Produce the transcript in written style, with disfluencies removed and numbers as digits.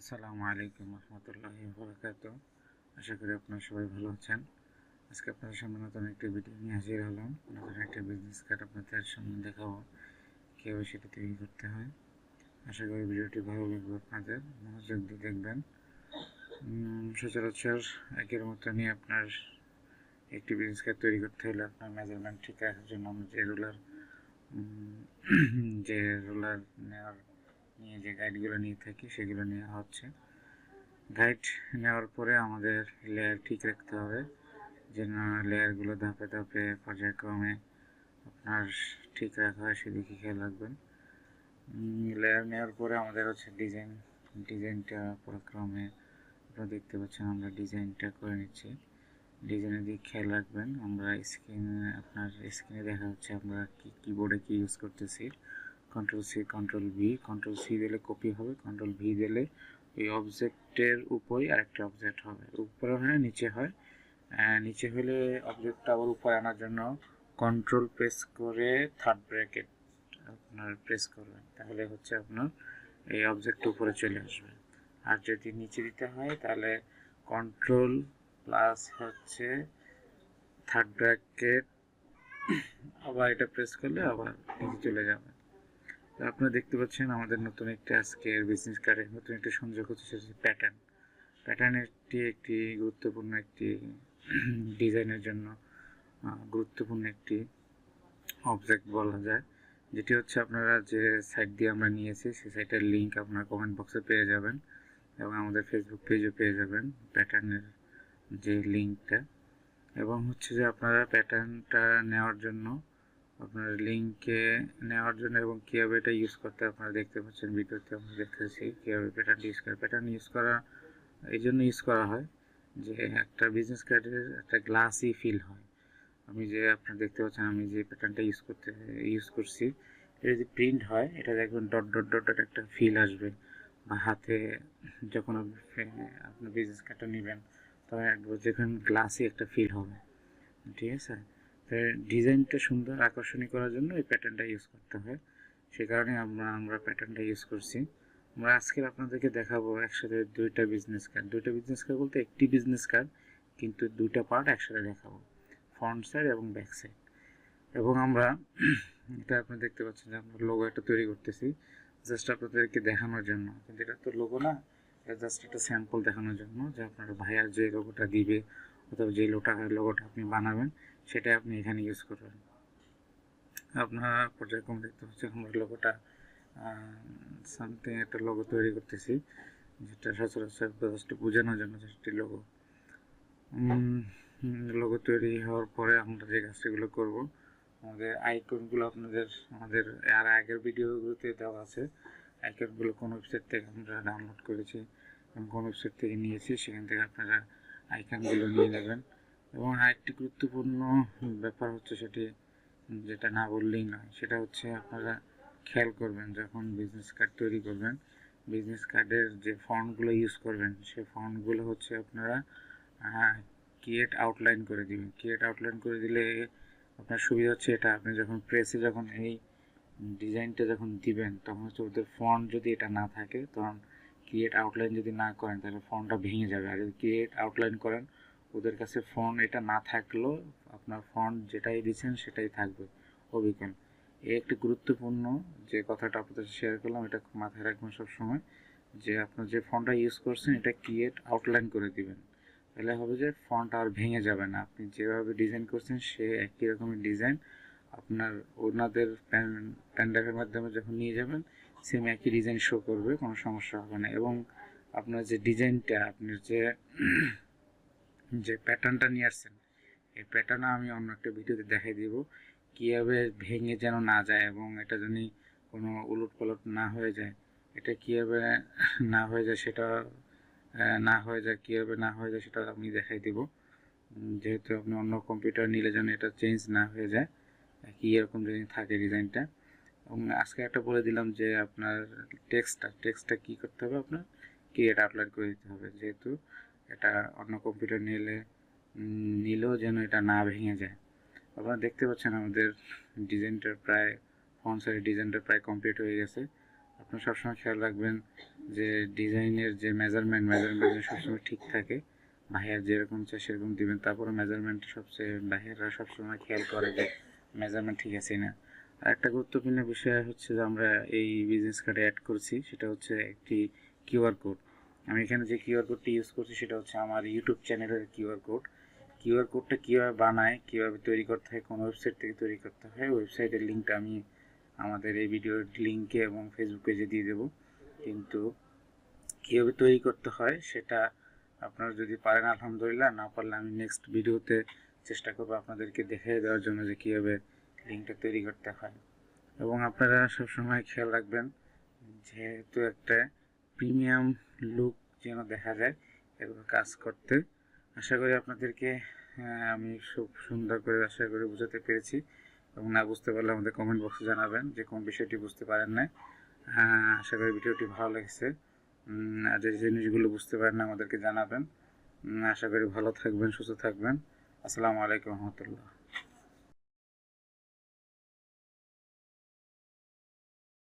আসসালামু আলাইকুম রহমতুল্লাহি বারাকাতুহু। আশা করি আপনারা সবাই ভালো আছেন। আজকে আপনাদের সামনে নতুন একটি ভিডিও নিয়ে হাজির হলাম। নতুন একটা বিজনেস কার্ড আপনাদের সামনে দেখাবো, কীভাবে সেটা তৈরি করতে হয়। আশা করি ভিডিওটি ভালো লাগবে আপনাদের, মনোযোগ দিয়ে দেখবেন। সচরাচর একের মতনই আপনার একটি বিজনেস কার্ড তৈরি করতে হলে আপনার মেজারমেন্ট ঠিক রাখার জন্য আমরা যে রুলার নিয়ে যে গাইডগুলো নিয়ে থাকি সেগুলো নেওয়া হচ্ছে। গাইড নেওয়ার পরে আমাদের লেয়ার ঠিক রাখতে হবে, যেন লেয়ারগুলো ধাপে ধাপে পর্যায়ক্রমে আপনার ঠিক রাখা হয়, সেদিকে খেয়াল রাখবেন। লেয়ার নেওয়ার পরে আমাদের হচ্ছে ডিজাইনটা পর্যায়ক্রমে আপনারা দেখতে পাচ্ছেন আমরা ডিজাইনটা করে নিচ্ছি। ডিজাইনের দিকে খেয়াল রাখবেন। আমরা স্ক্রিনে দেখা হচ্ছে আমরা কিবোর্ডে কি ইউজ করতেছি। কন্ট্রোল সি দিলে কপি হবে, কন্ট্রোল ভি দিলে ওই অবজেক্টের উপরই আরেকটা অবজেক্ট হবে, উপরে হয় নিচে হয়। নিচে হলে অবজেক্টটা আবার উপরে আনার জন্য কন্ট্রোল প্রেস করে থার্ড ব্র্যাকেট আপনার প্রেস করবেন, তাহলে হচ্ছে আপনার এই অবজেক্ট উপরে চলে আসবে। আর যদি নিচে দিতে হয় তাহলে কন্ট্রোল প্লাস হচ্ছে থার্ড ব্র্যাকেট আবার এটা প্রেস করলে আবার নিচে চলে যাবে। তো আপনারা দেখতে পাচ্ছেন আমাদের নতুন একটা আজকের বিজনেস কার্ডে নতুন একটা সংযোগ হচ্ছে, সেটা হচ্ছে প্যাটার্ন একটি গুরুত্বপূর্ণ একটি ডিজাইনের জন্য গুরুত্বপূর্ণ একটি অবজেক্ট বলা যায়, যেটি হচ্ছে আপনারা যে সাইট দিয়ে আমরা নিয়েছি সেই সাইটের লিঙ্ক আপনার কমেন্ট বক্সে পেয়ে যাবেন এবং আমাদের ফেসবুক পেজে পেয়ে যাবেন প্যাটার্নের যে লিঙ্কটা। এবং হচ্ছে যে আপনারা প্যাটার্নটা নেওয়ার জন্য আপনার লিঙ্কে নেওয়ার জন্য এবং কীভাবে এটা ইউজ করতে আপনারা দেখতে পাচ্ছেন ভিডিওতে আমরা দেখতেছি কীভাবে প্যাটার্ন ইউজ করা এই জন্য ইউজ করা হয় যে একটা বিজনেস কার্ডের একটা গ্লাসি ফিল হয়। আমি যে আপনারা দেখতে পাচ্ছেন আমি যে প্যাটার্নটা ইউজ করছি, এটা যদি প্রিন্ট হয় এটা দেখবেন ডট ডট ডট ডট একটা ফিল আসবে, বা হাতে যখন আপনি বিজনেস কার্ডটা নেবেন তখন একবার দেখবেন গ্লাসি একটা ফিল হবে। ঠিক আছে, তো ডিজাইনটা সুন্দর আকর্ষণীয় করার জন্য এই প্যাটার্নটা ইউজ করতে হয়, সে কারণে আমরা প্যাটার্নটা ইউজ করছি। আমরা আজকে আপনাদেরকে দেখাবো একসাথে দুইটা বিজনেস কার্ড বলতে একটি বিজনেস কার্ড কিন্তু দুইটা পার্ট একসাথে দেখাবো, ফ্রন্ট সাইড এবং ব্যাক সাইড। এবং আমরা এটা আপনি দেখতে পাচ্ছেন যে আমরা লোগো একটা তৈরি করতেছি জাস্ট আপনাদেরকে দেখানোর জন্য, কিন্তু এটা তো লোগো না, এটা জাস্ট একটা স্যাম্পল দেখানোর জন্য যে আপনার ভাইয়ার যে লোগোটা দিবে অথবা যে লোগোটা আপনি বানাবেন সেটা আপনি এখানে ইউজ করবেন। আপনারা পর্যায়ক্রমে দেখতে পাচ্ছেন আমরা লোগোটা সামথিং একটা লোগো তৈরি করতেছি, যেটা সচরাচর জাস্ট বোঝানোর জন্য একটি লোগো তৈরি হওয়ার পরে আমরা যে কাজগুলো করব, আমাদের আইকনগুলো আমাদের আগের ভিডিওগুলোতে দেওয়া আছে। আইকনগুলো কোন ওয়েবসাইট থেকে আমরা ডাউনলোড করেছি এবং কোন ওয়েবসাইট থেকে নিয়েছি, সেখান থেকে আপনারা আইকনগুলো নিয়ে নেবেন। এবং আরেকটি গুরুত্বপূর্ণ ব্যাপার হচ্ছে যেটা না বললেই নয়, সেটা হচ্ছে আপনারা খেয়াল করবেন যখন বিজনেস কার্ড তৈরি করবেন, বিজনেস কার্ডের যে ফন্টগুলো ইউজ করবেন সেই ফন্টগুলো হচ্ছে আপনারা ক্রিয়েট আউটলাইন করে দিবেন। ক্রিয়েট আউটলাইন করে দিলে আপনার সুবিধা হচ্ছে এটা, আপনি যখন প্রেসে যখন এই ডিজাইনটা যখন দিবেন তখন হচ্ছে ওদের ফন্ট যদি এটা না থাকে, তখন ক্রিয়েট আউটলাইন যদি না করেন তাহলে ফন্টটা ভেঙে যাবে। আর যদি ক্রিয়েট আউটলাইন করেন ওদের কাছে ফন্ট এটা না থাকলেও আপনার ফন্ট যেটাই দিচ্ছেন সেটাই থাকবে অবিকল। এই একটি গুরুত্বপূর্ণ যে কথাটা আপনাদের শেয়ার করলাম, এটা মাথায় রাখবেন সবসময় যে আপনার যে ফন্টটা ইউজ করছেন এটা ক্রিয়েট আউটলাইন করে দিবেন, তাহলে হবে যে ফন্ট আর ভেঙে যাবে না। আপনি যেভাবে ডিজাইন করছেন সে একই রকমের ডিজাইন আপনার ওনাদের প্যান ড্রাইভের মাধ্যমে যখন নিয়ে যাবেন সেম একই ডিজাইন শো করবে, কোনো সমস্যা হবে না। এবং আপনার যে ডিজাইনটা আপনার যে প্যাটার্নটা নিয়ে আসছেন এই প্যাটার্ন আমি অন্য একটা ভিডিওতে দেখাই দিব কীভাবে ভেঙে যেন না যায় এবং এটা যেন কোনো উলট পালট না হয়ে যায়, এটা কীভাবে না হয়ে যায় সেটা কীভাবে না হয়ে যায় সেটা আমি দেখাই দেব। যেহেতু আপনি অন্য কম্পিউটার নিলে যেন এটা চেঞ্জ না হয়ে যায়, কি এরকম যদি থাকে ডিজাইনটা। এবং আজকে একটা বলে দিলাম যে আপনার টেক্সটটা কী করতে হবে, আপনার ক্রিয়েট আপলোড করে দিতে হবে, যেহেতু এটা অন্য কম্পিউটার নিলেও যেন এটা না ভেঙে যায়। আপনারা দেখতে পাচ্ছেন আমাদের ডিজাইনটার প্রায় ফ্রন্ট সাইডের ডিজাইনটা প্রায় কমপ্লিট হয়ে গেছে। আপনি সবসময় খেয়াল রাখবেন যে ডিজাইনের যে মেজারমেন্ট সবসময় ঠিক থাকে। ভাইয়ার যেরকম চাই সেরকম দিবেন। তারপরে মেজারমেন্ট সবচেয়ে ভাইয়াররা সবসময় খেয়াল করে যে মেজারমেন্ট ঠিক আছে না। আর একটা গুরুত্বপূর্ণ বিষয় হচ্ছে যে আমরা এই বিজনেস কার্ডে অ্যাড করছি, সেটা হচ্ছে একটি কিউআর কোড। আমি এখানে যে কিউআর কোডটি ইউজ করছি সেটা হচ্ছে আমার ইউটিউব চ্যানেলের কিউআর কোড। কিউআর কোডটা কীভাবে বানায়, কীভাবে তৈরি করতে হয়, কোন ওয়েবসাইট থেকে তৈরি করতে হয়, ওয়েবসাইটের লিঙ্কটা আমি আমাদের এই ভিডিওর লিঙ্কে এবং ফেসবুক পেজে দিয়ে দেবো। কিন্তু কীভাবে তৈরি করতে হয় সেটা আপনারা যদি পারেন আলহামদুলিল্লাহ, না পারলে আমি নেক্সট ভিডিওতে চেষ্টা করবো আপনাদেরকে দেখিয়ে দেওয়ার জন্য যে কীভাবে লিঙ্কটা তৈরি করতে হয়। এবং আপনারা সবসময় খেয়াল রাখবেন যেহেতু একটা প্রিমিয়াম লুক যেন দেখা যায় এগুলো কাজ করতে। আশা করি আপনাদেরকে আমি খুব সুন্দর করে আশা করি বোঝাতে পেরেছি, এবং না বুঝতে পারলে আমাদের কমেন্ট বক্সে জানাবেন যে কোন বিষয়টি বুঝতে পারেন না। আশা করি ভিডিওটি ভালো লেগেছে। আর যে জিনিসগুলো বুঝতে পারেন না আমাদেরকে জানাবেন। আশা করি ভালো থাকবেন, সুস্থ থাকবেন। আসসালামু আলাইকুম রহমতুল্লাহ।